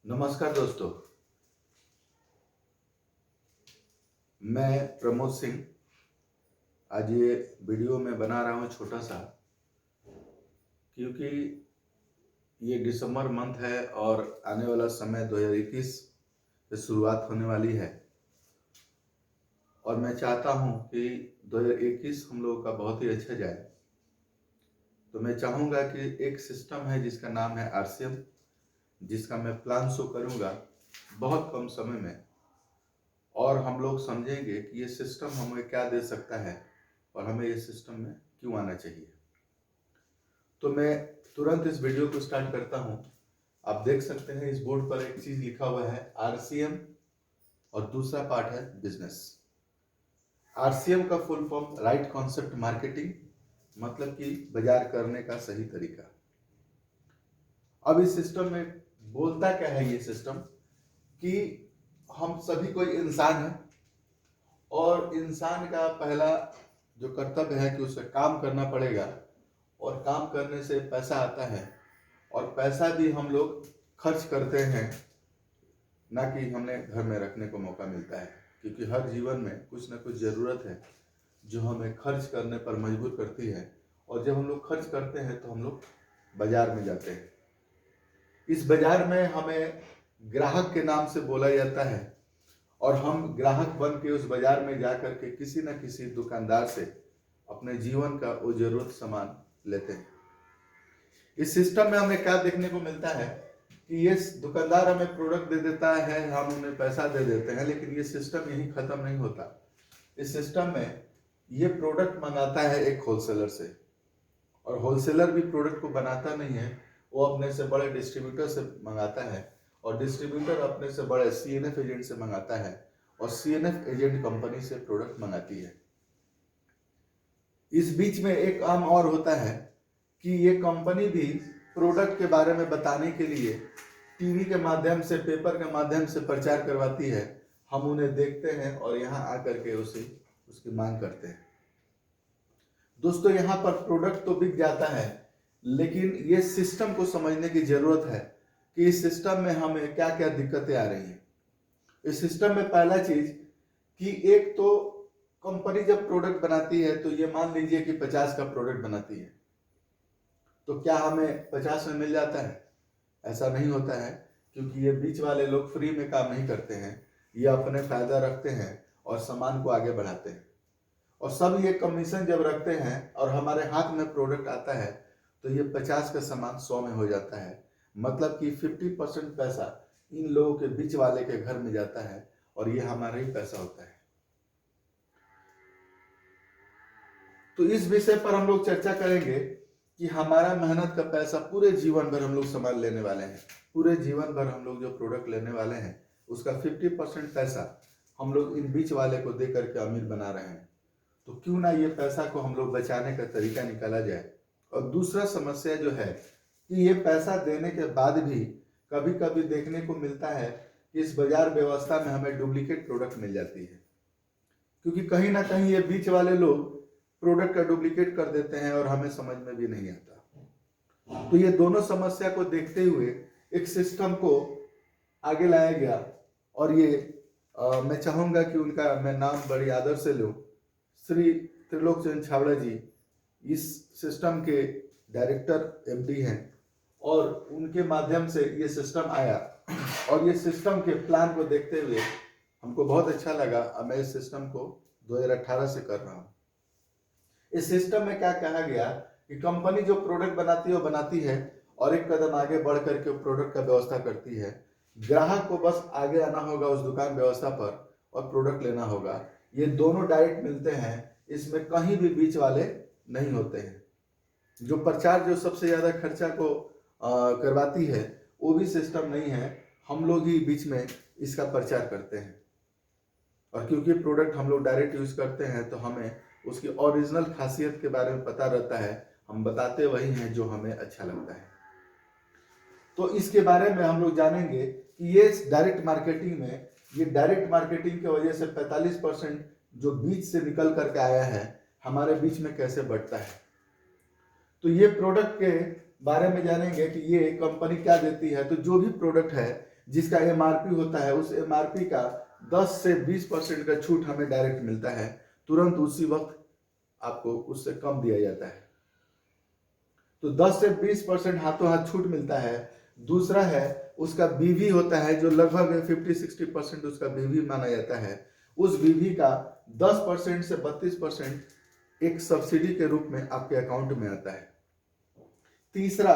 नमस्कार दोस्तों, मैं प्रमोद सिंह आज ये वीडियो में बना रहा हूँ छोटा सा, क्योंकि ये दिसंबर मंथ है और आने वाला समय 2021 से शुरुआत होने वाली है और मैं चाहता हूँ कि 2021 हम लोगों का बहुत ही अच्छा जाए। तो मैं चाहूँगा कि एक सिस्टम है जिसका नाम है RCM, जिसका मैं प्लान शो करूँगा बहुत कम समय में, और हम लोग समझेंगे कि ये सिस्टम हमें क्या दे सकता है और हमें ये सिस्टम में क्यों आना चाहिए। तो मैं तुरंत इस वीडियो को स्टार्ट करता हूँ। आप देख सकते हैं इस बोर्ड पर एक चीज लिखा हुआ है RCM और दूसरा पार्ट है बिजनेस। RCM का full form right concept marketing, मतलब कि बाजार करने का सही तरीका। अब इस सिस्टम में बोलता क्या है ये सिस्टम कि हम सभी कोई इंसान है और इंसान का पहला जो कर्तव्य है कि उसे काम करना पड़ेगा और काम करने से पैसा आता है और पैसा भी हम लोग खर्च करते हैं, ना कि हमें घर में रखने को मौका मिलता है, क्योंकि हर जीवन में कुछ ना कुछ ज़रूरत है जो हमें खर्च करने पर मजबूर करती है। और जब हम लोग खर्च करते हैं तो हम लोग बाजार में जाते हैं। इस बाजार में हमें ग्राहक के नाम से बोला जाता है और हम ग्राहक बन के उस बाजार में जा कर के किसी न किसी दुकानदार से अपने जीवन का वो जरूरत सामान लेते हैं। इस सिस्टम में हमें क्या देखने को मिलता है कि ये दुकानदार हमें प्रोडक्ट दे देता है, हम उन्हें पैसा दे देते हैं, लेकिन ये सिस्टम यही खत्म नहीं होता। इस सिस्टम में ये प्रोडक्ट मंगाता है एक होलसेलर से, और होलसेलर भी प्रोडक्ट को बनाता नहीं है, वो अपने से बड़े डिस्ट्रीब्यूटर से मंगाता है और डिस्ट्रीब्यूटर अपने से बड़े CNF एजेंट से मंगाता है और CNF एजेंट कंपनी से प्रोडक्ट मंगाती है। इस बीच में एक काम और होता है कि ये कंपनी भी प्रोडक्ट के बारे में बताने के लिए टीवी के माध्यम से, पेपर के माध्यम से प्रचार करवाती है। हम उन्हें देखते हैं और यहाँ आकर के उसकी मांग करते हैं। दोस्तों, यहाँ पर प्रोडक्ट तो बिक जाता है, लेकिन ये सिस्टम को समझने की जरूरत है कि इस सिस्टम में हमें क्या क्या दिक्कतें आ रही हैं। इस सिस्टम में पहला चीज कि एक तो कंपनी जब प्रोडक्ट बनाती है तो ये मान लीजिए कि 50 का प्रोडक्ट बनाती है, तो क्या हमें 50 में मिल जाता है? ऐसा नहीं होता है, क्योंकि ये बीच वाले लोग फ्री में काम नहीं करते हैं। ये अपने फायदा रखते हैं और सामान को आगे बढ़ाते हैं, और सब ये कमीशन जब रखते हैं और हमारे हाथ में प्रोडक्ट आता है तो ये 50 का सामान 100 में हो जाता है। मतलब कि 50% पैसा इन लोगों के बीच वाले के घर में जाता है और ये हमारा ही पैसा होता है। तो इस विषय पर हम लोग चर्चा करेंगे कि हमारा मेहनत का पैसा पूरे जीवन भर हम लोग सामान लेने वाले हैं। पूरे जीवन भर हम लोग जो प्रोडक्ट लेने वाले हैं उसका 50% पैसा हम लोग इन बीच वाले को दे करके अमीर बना रहे हैं। तो क्यों ना ये पैसा को हम लोग बचाने का तरीका निकाला जाए। और दूसरा समस्या जो है कि ये पैसा देने के बाद भी कभी कभी देखने को मिलता है कि इस बाजार व्यवस्था में हमें डुप्लीकेट प्रोडक्ट मिल जाती है, क्योंकि कहीं ना कहीं ये बीच वाले लोग प्रोडक्ट का डुप्लीकेट कर देते हैं और हमें समझ में भी नहीं आता। तो ये दोनों समस्या को देखते हुए एक सिस्टम को आगे लाया गया, और ये मैं चाहूंगा कि उनका मैं नाम बड़ी आदर से लूं, श्री त्रिलोक चंद्र छाबड़ा जी इस सिस्टम के डायरेक्टर MD हैं, और उनके माध्यम से ये सिस्टम आया और ये सिस्टम के प्लान को देखते हुए हमको बहुत अच्छा लगा। मैं इस सिस्टम को 2018 से कर रहा हूँ। इस सिस्टम में क्या कहा गया कि कंपनी जो प्रोडक्ट बनाती है वो बनाती है और एक कदम आगे बढ़ करके प्रोडक्ट का व्यवस्था करती है। ग्राहक को बस आगे आना होगा उस दुकान व्यवस्था पर और प्रोडक्ट लेना होगा। ये दोनों डायरेक्ट मिलते हैं, इसमें कहीं भी बीच वाले नहीं होते हैं। जो प्रचार जो सबसे ज्यादा खर्चा को करवाती है वो भी सिस्टम नहीं है, हम लोग ही बीच में इसका प्रचार करते हैं। और क्योंकि प्रोडक्ट हम लोग डायरेक्ट यूज करते हैं तो हमें उसकी ओरिजिनल खासियत के बारे में पता रहता है, हम बताते वही हैं जो हमें अच्छा लगता है। तो इसके बारे में हम लोग जानेंगे कि ये डायरेक्ट मार्केटिंग में, ये डायरेक्ट मार्केटिंग की वजह से 45% जो बीच से निकल करके आया है हमारे बीच में कैसे बढ़ता है। तो ये प्रोडक्ट के बारे में जानेंगे कि ये कंपनी क्या देती है। तो जो भी प्रोडक्ट है जिसका एमआरपी होता है, उस एमआरपी का 10 से 20% का छूट हमें डायरेक्ट मिलता है, तुरंत उसी वक्त आपको उससे कम दिया जाता है। तो 10 से 20% हाथों हाथ छूट मिलता है। दूसरा है उसका बीवी होता है, जो लगभग 50-60% उसका बीवी माना जाता है। उस बीवी का 10% से 32% एक सब्सिडी के रूप में आपके अकाउंट में आता है। तीसरा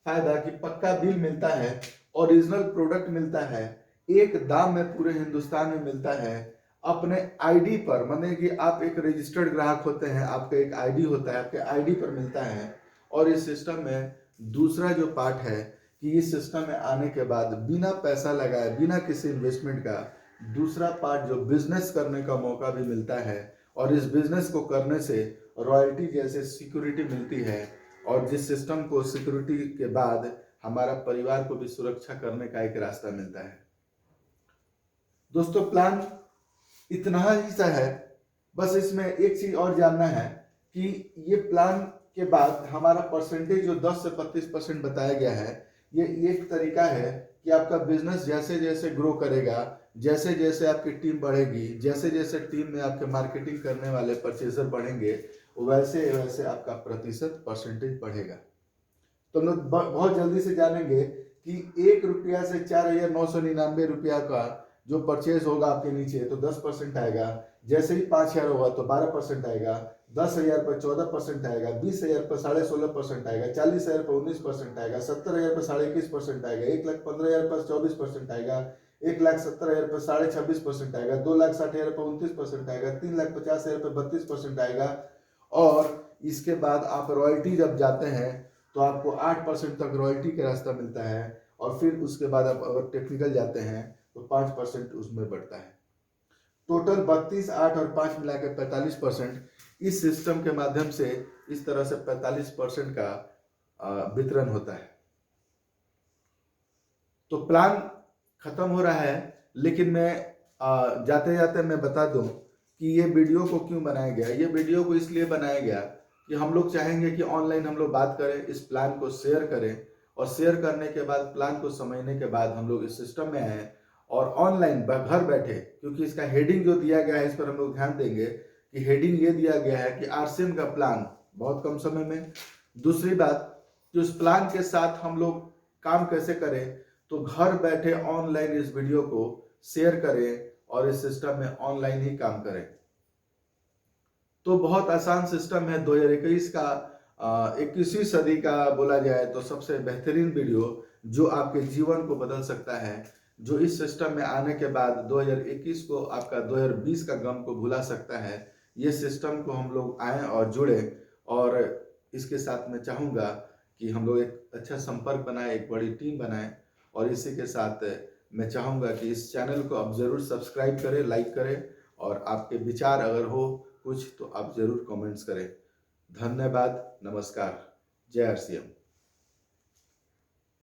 फायदा कि पक्का बिल मिलता है, ओरिजिनल प्रोडक्ट मिलता है, एक दाम में पूरे हिंदुस्तान में मिलता है, अपने आईडी पर, माने कि आप एक रजिस्टर्ड ग्राहक होते हैं, आपका एक आईडी होता है, आपके आईडी पर मिलता है। और इस सिस्टम में दूसरा जो पार्ट है कि इस सिस्टम में आने के बाद बिना पैसा लगाए, बिना किसी इन्वेस्टमेंट का, दूसरा पार्ट जो बिजनेस करने का मौका भी मिलता है। और इस बिजनेस को करने से रॉयल्टी जैसे सिक्योरिटी मिलती है, और जिस सिस्टम को सिक्योरिटी के बाद हमारा परिवार को भी सुरक्षा करने का एक रास्ता मिलता है। दोस्तों, प्लान इतना ही सा है। बस इसमें एक चीज और जानना है कि ये प्लान के बाद हमारा परसेंटेज जो 10 से 32% बताया गया है, ये एक तरीका है कि आपका बिजनेस जैसे जैसे ग्रो करेगा, जैसे जैसे आपकी टीम बढ़ेगी, जैसे जैसे टीम में आपके मार्केटिंग करने वाले परचेजर बढ़ेंगे, वैसे वैसे आपका प्रतिशत परसेंटेज बढ़ेगा। तो हम लोग बहुत जल्दी से जानेंगे कि 1 रुपया से 4,999 रुपया का जो परचेज होगा आपके नीचे, तो 10% आएगा। जैसे ही 5,000 होगा तो 12% आएगा, 10,000 पर 14% आएगा, 20,000 पर 16.5% आएगा, 40,000 पर 19% आएगा, 70,000 पर 21.5% आएगा, 1,15,000 पर 24% आएगा, 1,70,000 पर 26.5% आएगा, 2,60,000 पर 29% आएगा, 3,50,000 पर 32% आएगा। और इसके बाद आप रॉयल्टी जब जाते हैं तो आपको 8% तक रॉयल्टी का रास्ता मिलता है। और फिर उसके बाद आप अगर टेक्निकल जाते हैं तो 5% उसमें बढ़ता है। टोटल 32, 8 और 5 मिला के 45%। इस सिस्टम के माध्यम से इस तरह से 45% का वितरण होता है। तो प्लान खत्म हो रहा है, लेकिन मैं जाते जाते मैं बता दूं कि ये वीडियो को क्यों बनाया गया। ये वीडियो को इसलिए बनाया गया कि हम लोग चाहेंगे कि ऑनलाइन हम लोग बात करें, इस प्लान को शेयर करें, और शेयर करने के बाद प्लान को समझने के बाद हम लोग इस सिस्टम में आए और ऑनलाइन घर बैठे, क्योंकि इसका हेडिंग जो दिया गया है इस पर हम लोग ध्यान देंगे कि हेडिंग ये दिया गया है कि आरसीएम का प्लान बहुत कम समय में। दूसरी बात कि उस प्लान के साथ हम लोग काम कैसे करें, तो घर बैठे ऑनलाइन इस वीडियो को शेयर करें और इस सिस्टम में ऑनलाइन ही काम करें। तो बहुत आसान सिस्टम है। 2021 का 21वीं सदी का बोला जाए तो सबसे बेहतरीन वीडियो जो आपके जीवन को बदल सकता है, जो इस सिस्टम में आने के बाद 2021 को आपका 2020 का गम को भुला सकता है। ये सिस्टम को हम लोग आए और जुड़े, और इसके साथ मैं चाहूँगा कि हम लोग एक अच्छा संपर्क बनाए, एक बड़ी टीम बनाए। और इसी के साथ मैं चाहूँगा कि इस चैनल को आप ज़रूर सब्सक्राइब करें, लाइक करें, और आपके विचार अगर हो कुछ तो आप ज़रूर कमेंट्स करें। धन्यवाद, नमस्कार, जय आरसीएम।